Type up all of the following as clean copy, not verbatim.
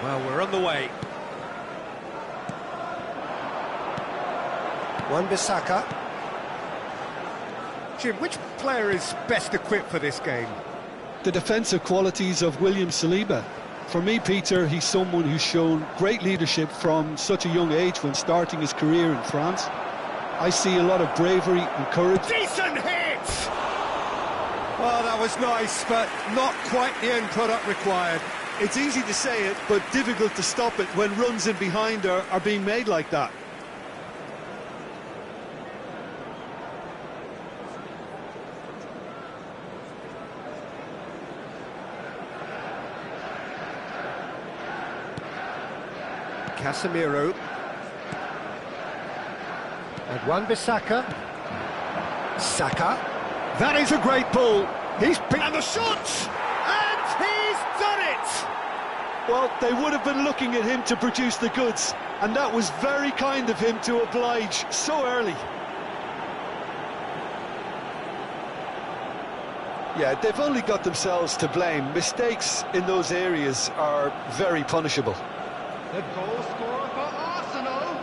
Well, we're on the way. Wan-Bissaka. Jim, which player is best equipped for this game? The defensive qualities of William Saliba. For me, Peter, he's someone who's shown great leadership from such a young age when starting his career in France. I see a lot of bravery and courage. Decent hit! Oh, that was nice, but not quite the end product required. It's easy to say it, but difficult to stop it when runs in behind are being made like that. Casemiro. And Wan-Bissaka. Saka. That is a great ball. He's been... And the shot! And he's done it! Well, they would have been looking at him to produce the goods, and that was very kind of him to oblige so early. Yeah, they've only got themselves to blame. Mistakes in those areas are very punishable. The goal scorer for Arsenal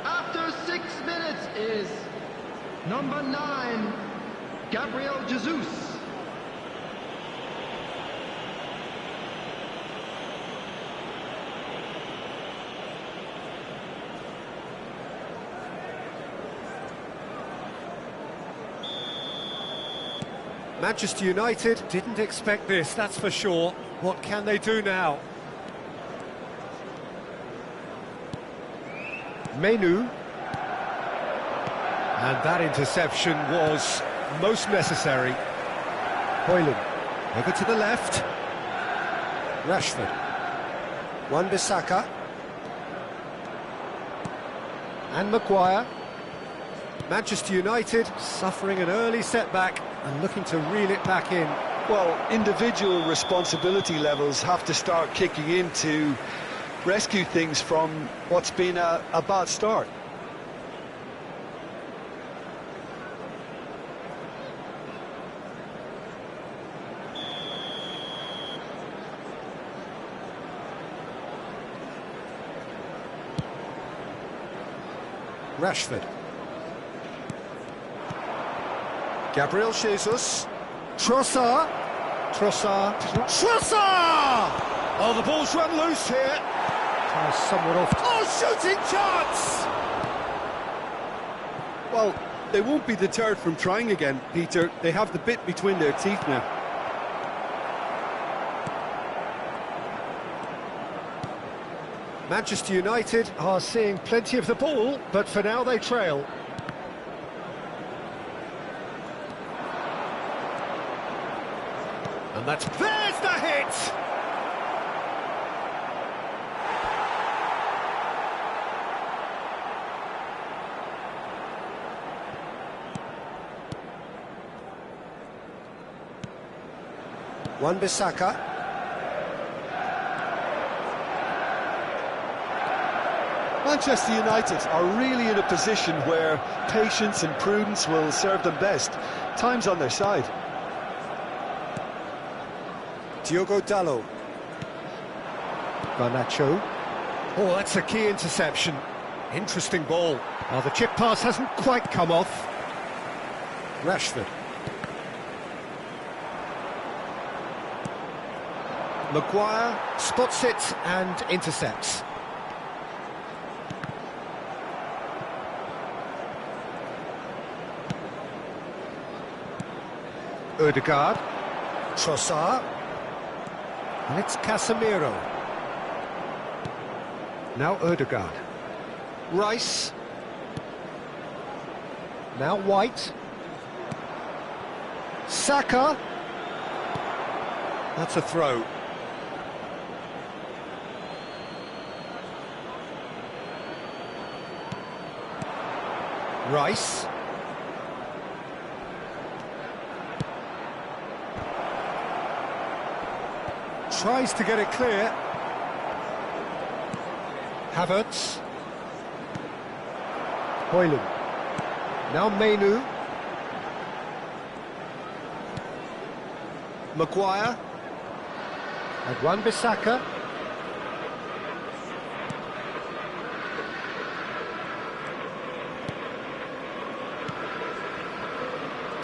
after 6 minutes is number 9, Gabriel Jesus. Manchester United didn't expect this, that's for sure. What can they do now? Menu. And that interception was most necessary. Højlund. Over to the left. Rashford. Wan-Bissaka. And Maguire. Manchester United suffering an early setback and looking to reel it back in. Well, individual responsibility levels have to start kicking in to rescue things from what's been a bad start. Rashford. Gabriel Jesus. Trossard. Trossard. Trossard! Oh, the ball's run loose here. Somewhat off. Oh, shooting chance! Well, they won't be deterred from trying again, Peter. They have the bit between their teeth now. Manchester United are seeing plenty of the ball, but for now they trail. And there's the hit! Wan-Bissaka. Manchester United are really in a position where patience and prudence will serve them best. Time's on their side. Diogo Dalot. Garnacho. Oh, that's a key interception. Interesting ball. Oh, the chip pass hasn't quite come off. Rashford. Maguire spots it and intercepts. Ødegaard. Trossard. And it's Casemiro. Now Ødegaard. Rice. Now White. Saka. That's a throw. Rice. Tries to get it clear. Havertz. Højlund. Now Menu. Maguire. And Wan-Bissaka.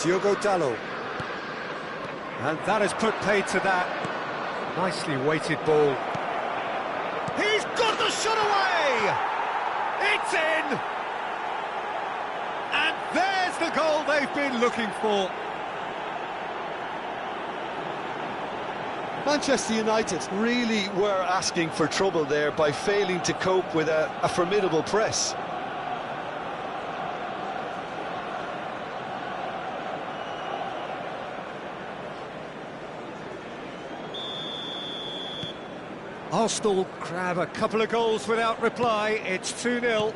Diogo Dalot. And that has put paid to that. Nicely weighted ball. He's got the shot away! It's in! And there's the goal they've been looking for. Manchester United really were asking for trouble there by failing to cope with a formidable press. Arsenal grab a couple of goals without reply. It's 2-0.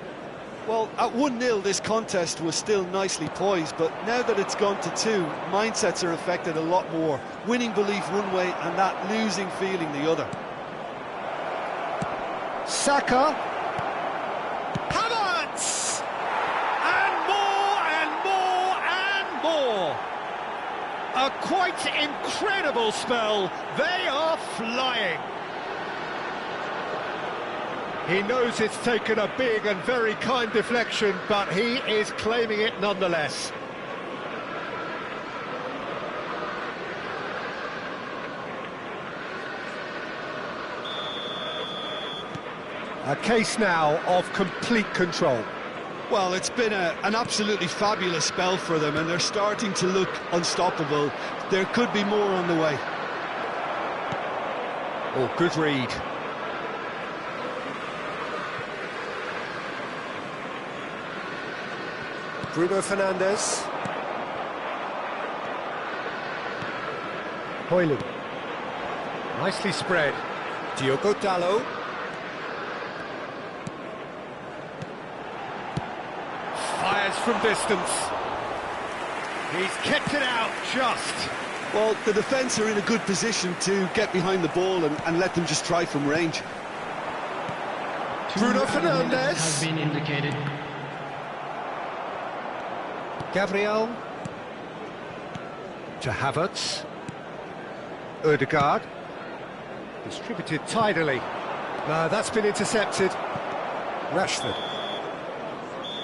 Well, at 1-0 this contest was still nicely poised, but now that it's gone to 2, mindsets are affected a lot more. Winning belief one way and that losing feeling the other. Saka. Havertz! And more! A quite incredible spell. They are flying. He knows it's taken a big and very kind deflection, but he is claiming it nonetheless. A case now of complete control. Well, it's been an absolutely fabulous spell for them, and they're starting to look unstoppable. There could be more on the way. Oh, good read. Bruno Fernandes. Højlund. Nicely spread. Diogo Dalot. Fires from distance. He's kept it out just. Well, the defence are in a good position to get behind the ball and let them just try from range. Bruno Fernandes. Has been indicated. Gabriel. To Havertz. Ødegaard. Distributed tidily. That's been intercepted. Rashford.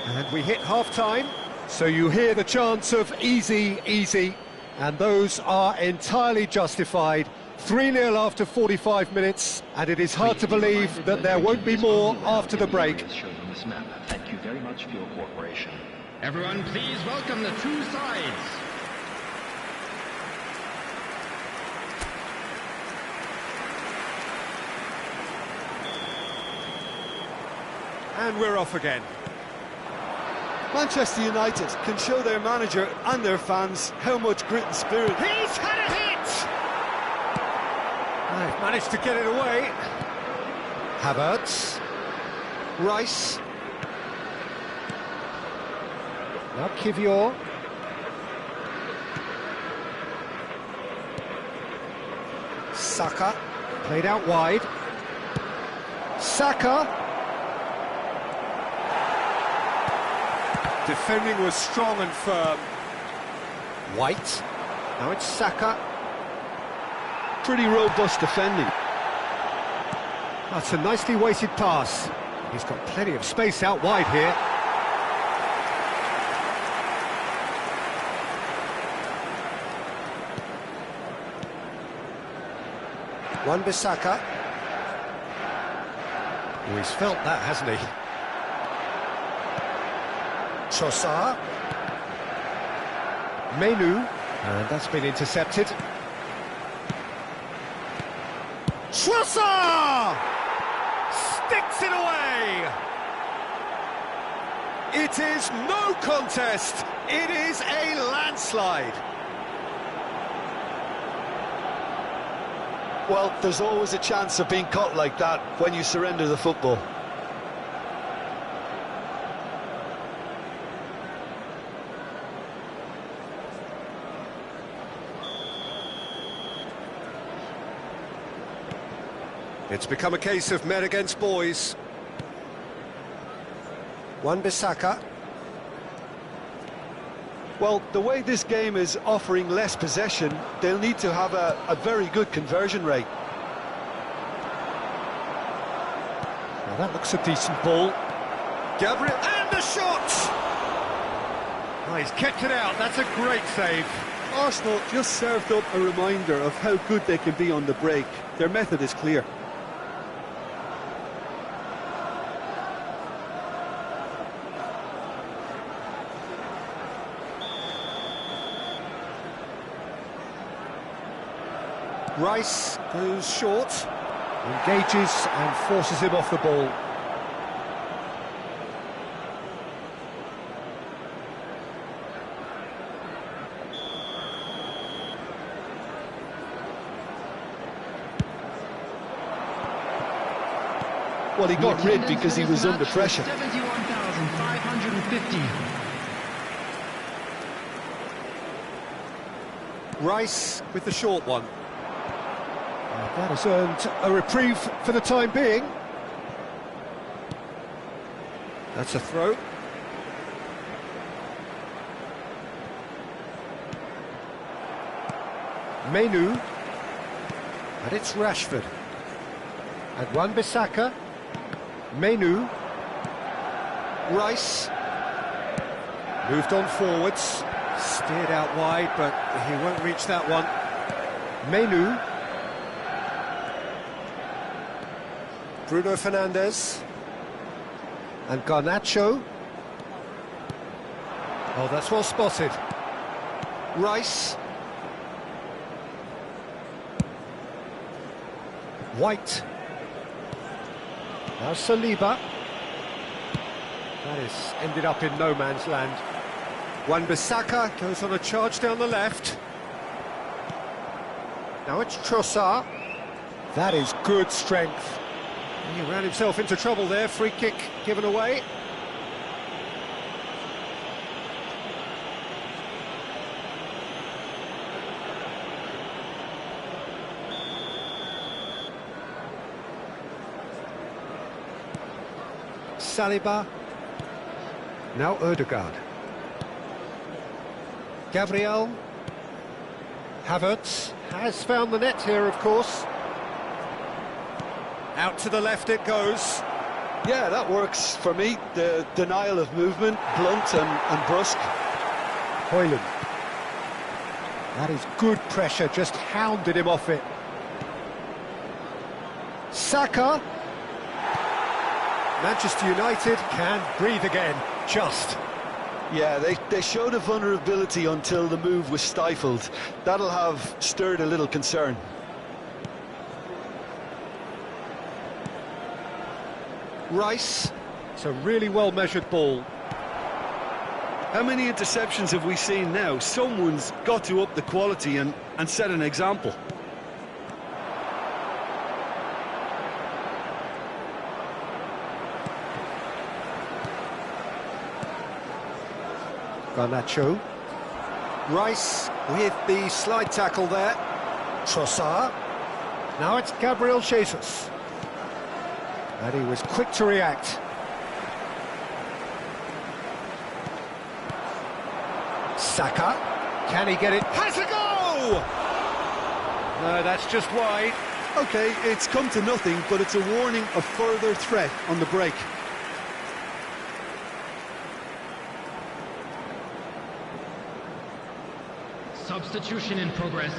And we hit half-time, so you hear the chants of easy, easy, and those are entirely justified. 3-0 after 45 minutes, and it is hard to believe that there won't be more after the break. Thank you very much for your cooperation. Everyone, please welcome the two sides. And we're off again. Manchester United can show their manager and their fans how much grit and spirit. He's had a hit! They've managed to get it away. Havertz. Rice. Now Kivior. Saka. Played out wide. Saka. Defending was strong and firm. White. Now it's Saka. Pretty robust defending. That's a nicely weighted pass. He's got plenty of space out wide here. Wan-Bissaka. Oh, he's felt that, hasn't he? Trossard. Menu. And that's been intercepted. Trossard! Sticks it away! It is no contest. It is a landslide. Well, there's always a chance of being caught like that when you surrender the football. It's become a case of men against boys. Wan-Bissaka. Well, the way this game is offering less possession, they'll need to have a very good conversion rate. Well, that looks a decent ball. Gabriel, and the shot! Oh, he's kept it out, that's a great save. Arsenal just served up a reminder of how good they can be on the break. Their method is clear. Rice goes short. Engages and forces him off the ball. Well, he got rid because he was under pressure. 71,550. Rice with the short one. That has earned a reprieve for the time being. That's a throw. Menu. And it's Rashford. And Wan-Bissaka. Menu. Rice. Moved on forwards. Steered out wide, but he won't reach that one. Menu. Bruno Fernandes. And Garnacho. Oh, that's well spotted. Rice. White. Now Saliba. That is ended up in no man's land. Wan-Bissaka goes on a charge down the left. Now it's Trossard. That is good strength. He ran himself into trouble there. Free kick given away. Saliba. Now Ødegaard. Gabriel. Havertz has found the net here, of course. Out to the left it goes. Yeah, that works for me. The denial of movement, blunt and brusque. Højlund. That is good pressure, just hounded him off it. Saka. Manchester United can breathe again, just. Yeah, they showed a vulnerability until the move was stifled. That'll have stirred a little concern. Rice. It's a really well-measured ball. How many interceptions have we seen now? Someone's got to up the quality and set an example. Garnacho. Rice with the slide tackle there. Trossard. Now it's Gabriel Jesus. And he was quick to react. Saka. Can he get it? Has a go! No, that's just wide. Okay, it's come to nothing, but it's a warning of further threat on the break. Substitution in progress.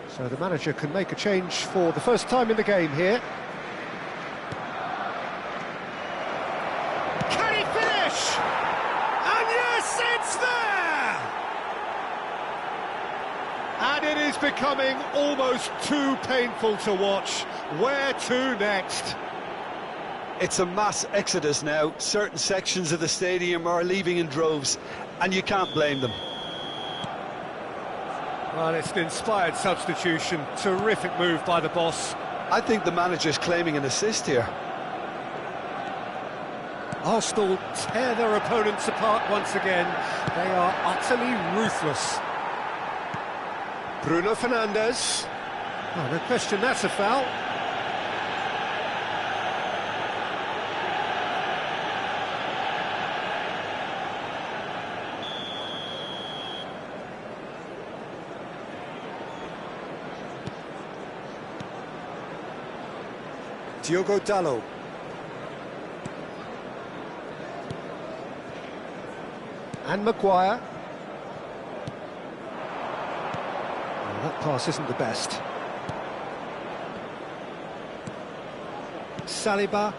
So the manager can make a change for the first time in the game here. Can he finish? And yes, it's there! And it is becoming almost too painful to watch. Where to next? It's a mass exodus now. Certain sections of the stadium are leaving in droves, and you can't blame them. Well, it's an inspired substitution. Terrific move by the boss. I think the manager's claiming an assist here. Arsenal tear their opponents apart once again. They are utterly ruthless. Bruno Fernandes. Oh, no question, that's a foul. Diogo Dalot. And Maguire. Well, that pass isn't the best. Saliba.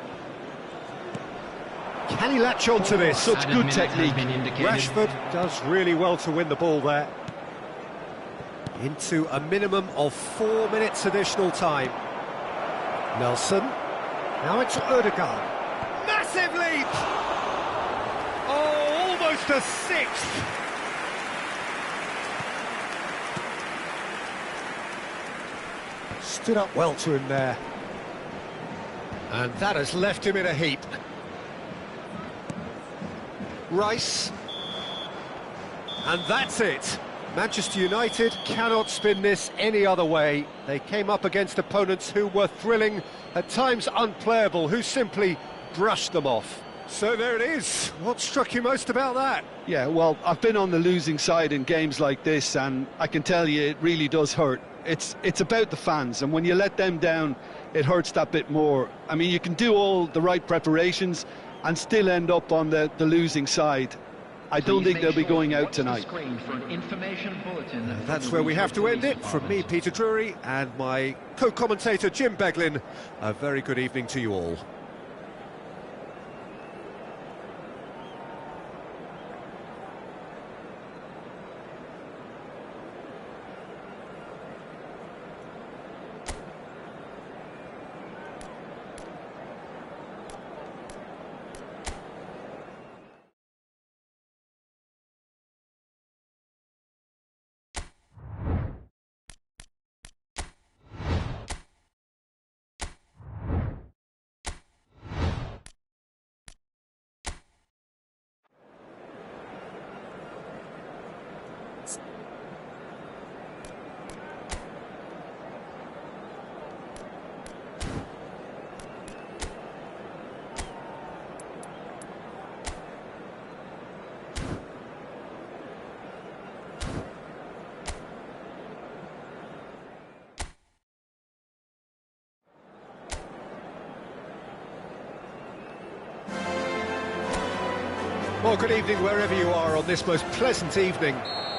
Can he latch on to this? Such good technique. Rashford does really well to win the ball there. Into a minimum of 4 minutes additional time. Nelson. Now it's Ødegaard. Massive leap! Oh, almost a sixth! Stood up well to him there. And that has left him in a heap. Rice. And that's it. Manchester United cannot spin this any other way. They came up against opponents who were thrilling, at times unplayable, who simply brushed them off. So there it is. What struck you most about that? Yeah, well, I've been on the losing side in games like this, and I can tell you it really does hurt. It's about the fans, and when you let them down, it hurts that bit more. I mean, you can do all the right preparations and still end up on the losing side. I don't think they'll be going out tonight. That's where we have to end it. From me, Peter Drury, and my co-commentator, Jim Beglin, a very good evening to you all. Well, good evening wherever you are on this most pleasant evening.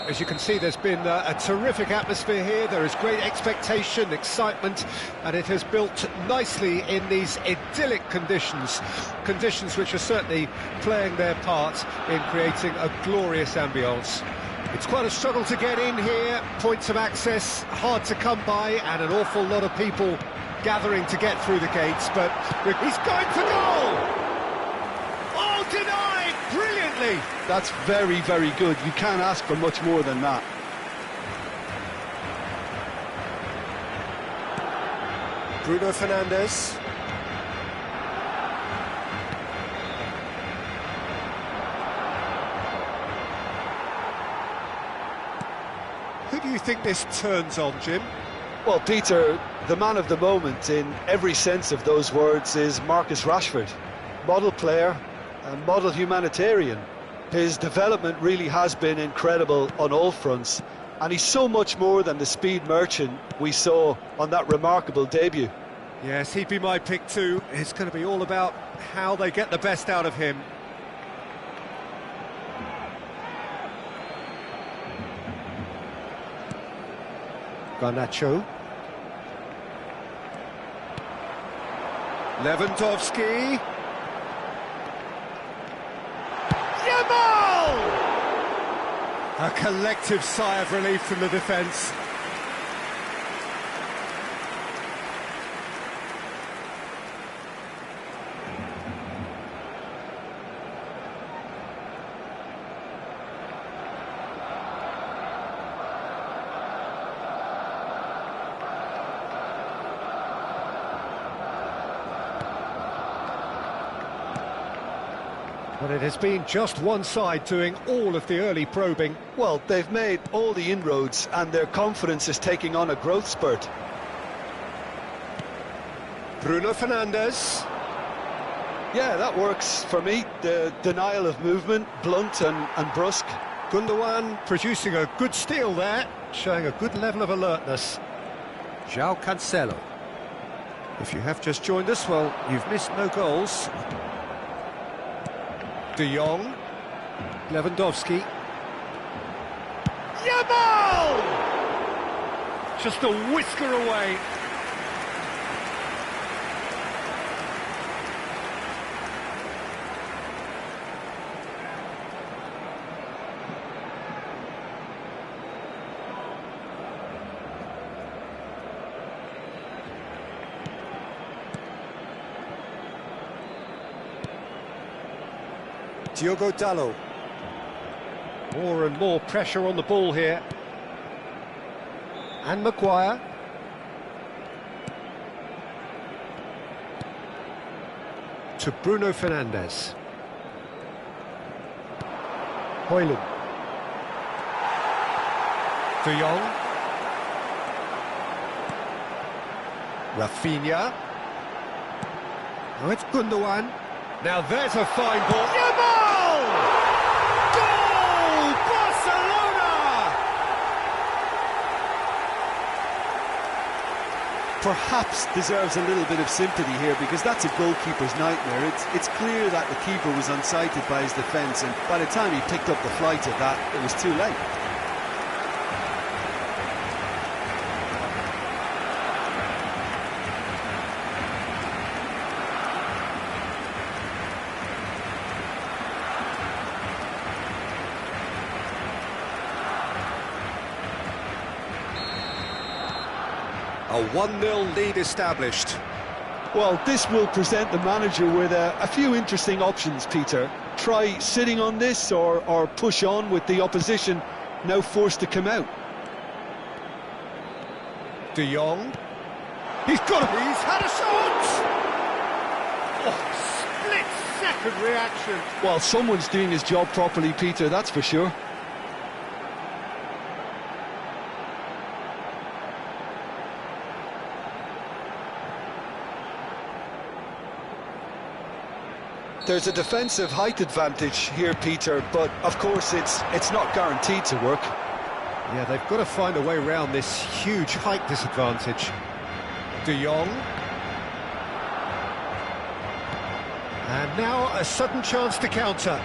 As you can see, there's been a terrific atmosphere here. There is great expectation, excitement, and it has built nicely in these idyllic conditions. Conditions which are certainly playing their part in creating a glorious ambience. It's quite a struggle to get in here, points of access hard to come by, and an awful lot of people gathering to get through the gates, but he's going for goal! Oh, denied! Brilliantly! That's very, very good. You can't ask for much more than that. Bruno Fernandes. Who do you think this turns on, Jim? Well, Peter, the man of the moment in every sense of those words is Marcus Rashford. Model player, a model humanitarian. His development really has been incredible on all fronts, and he's so much more than the speed merchant we saw on that remarkable debut. Yes, he'd be my pick too. It's going to be all about how they get the best out of him. Garnacho. Lewandowski. Yamal! A collective sigh of relief from the defence. But it has been just one side doing all of the early probing. Well, they've made all the inroads and their confidence is taking on a growth spurt. Bruno Fernandes. Yeah, that works for me. The denial of movement, blunt and brusque. Gundogan producing a good steal there, showing a good level of alertness. João Cancelo. If you have just joined us, well, you've missed no goals. De Jong. Lewandowski. Yamal! Just a whisker away. Diogo Dalot. More and more pressure on the ball here. And Maguire. To Bruno Fernandes. Højlund. De Jong. Rafinha. Now it's Gundogan. Now there's a fine ball. Yamal! Goal! Barcelona! Perhaps deserves a little bit of sympathy here, because that's a goalkeeper's nightmare. It's clear that the keeper was unsighted by his defence, and by the time he picked up the flight of that, it was too late. A 1-0 lead established. Well, this will present the manager with a few interesting options, Peter. Try sitting on this or push on with the opposition now forced to come out. De Jong. He's had a shot! Oh, split-second reaction. Well, someone's doing his job properly, Peter, that's for sure. There's a defensive height advantage here, Peter, but of course it's not guaranteed to work. Yeah, they've got to find a way around this huge height disadvantage. De Jong. And now a sudden chance to counter.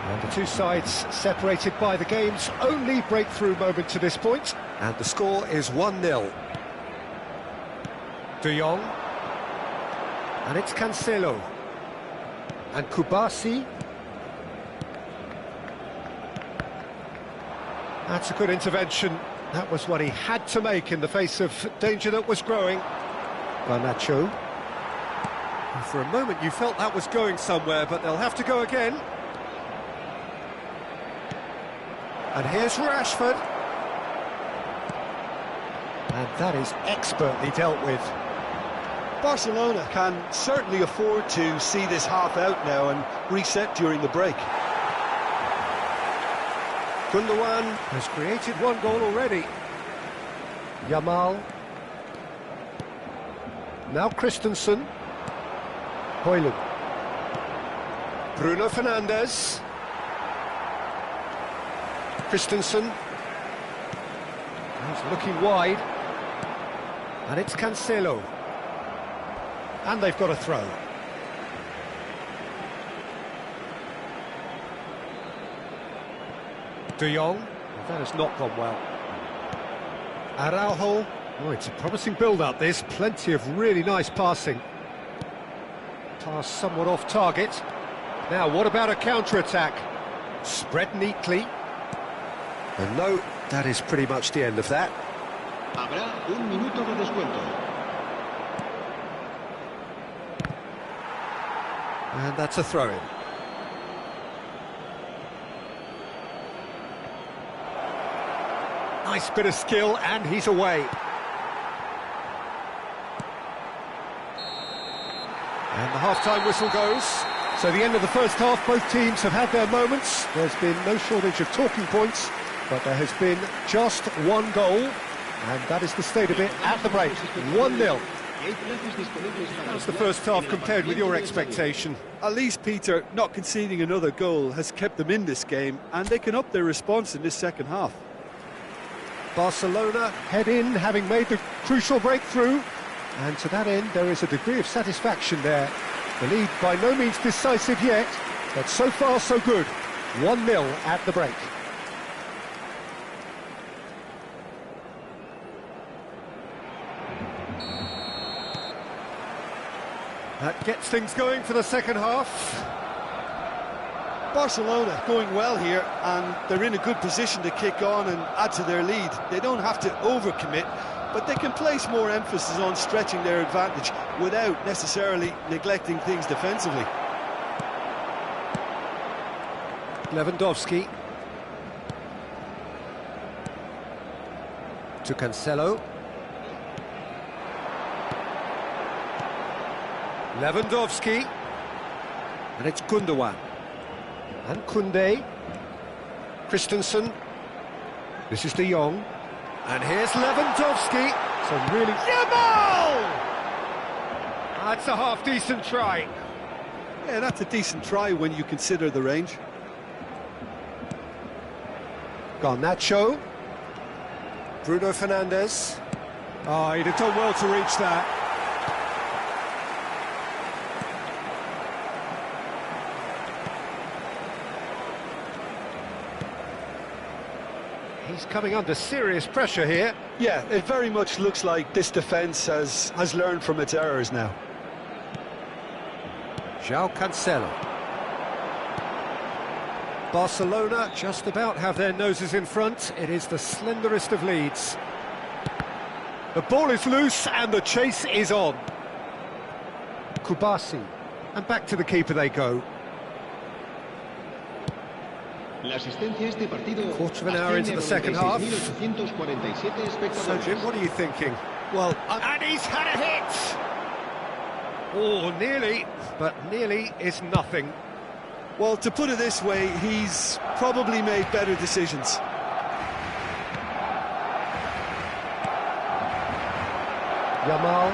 And the two sides separated by the game's only breakthrough moment to this point. And the score is 1-0. De Jong. And it's Cancelo. And Kubasi. That's a good intervention. That was what he had to make in the face of danger that was growing. Garnacho. For a moment you felt that was going somewhere, but they'll have to go again. And here's Rashford. And that is expertly dealt with. Barcelona can certainly afford to see this half out now and reset during the break. Gundogan has created one goal already. Yamal. Now Christensen. Højlund. Bruno Fernandes. Christensen. He's looking wide. And it's Cancelo. And they've got a throw. De Jong. Well, that has not gone well. Araujo. Oh, it's a promising build-up, this. Plenty of really nice passing. Pass somewhat off target. Now, what about a counter-attack? Spread neatly. And no, that is pretty much the end of that. Habrá un minuto de descuento. And that's a throw-in. Nice bit of skill, and he's away. And the half-time whistle goes. So the end of the first half, both teams have had their moments. There's been no shortage of talking points, but there has been just one goal, and that is the state of it at the break. 1-0. How's the first half compared with your expectation? At least, Peter, not conceding another goal has kept them in this game, and they can up their response in this second half. Barcelona head in, having made the crucial breakthrough, and to that end there is a degree of satisfaction there. The lead by no means decisive yet, but so far so good. 1-0 at the break. That gets things going for the second half. Barcelona going well here, and they're in a good position to kick on and add to their lead. They don't have to overcommit, but they can place more emphasis on stretching their advantage without necessarily neglecting things defensively. Lewandowski. To Cancelo. Lewandowski. And it's Gundogan. And Koundé. Christensen. This is De Jong. And here's Lewandowski. So really... Yamal! That's a half-decent try. Yeah, that's a decent try when you consider the range. Garnacho. Bruno Fernandes. Oh, he'd have done well to reach that. He's coming under serious pressure here. Yeah, it very much looks like this defence has learned from its errors now. João Cancelo. Barcelona just about have their noses in front. It is the slenderest of leads. The ball is loose and the chase is on. Kubasi. And back to the keeper they go. Quarter of an hour into the second half. So, Jim, what are you thinking? Well, and he's had a hit! Oh, nearly, but nearly is nothing. well, to put it this way, he's probably made better decisions. Yamal.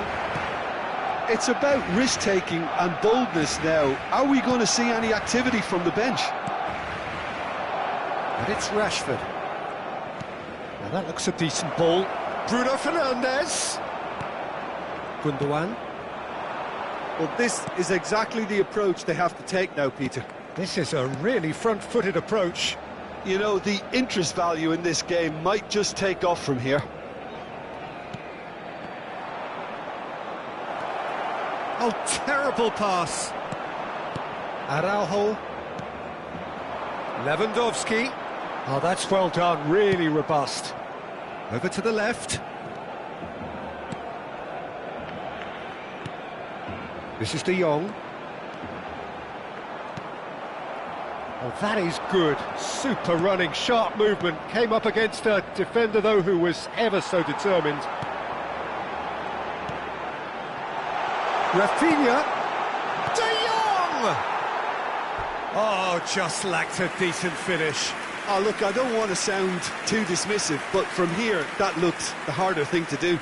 It's about risk-taking and boldness now. Are we going to see any activity from the bench? And it's Rashford. Now that looks a decent ball. Bruno Fernandes. Gundogan. Well, this is exactly the approach they have to take now, Peter. This is a really front-footed approach. You know, the interest value in this game might just take off from here. Oh, terrible pass. Araujo. Lewandowski. Oh, that's well done, really robust. Over to the left. This is De Jong. Oh, that is good. Super running, sharp movement. Came up against a defender, though, who was ever so determined. Rafinha. De Jong! Oh, just lacked a decent finish. Oh, look, I don't want to sound too dismissive, but from here, that looked the harder thing to do.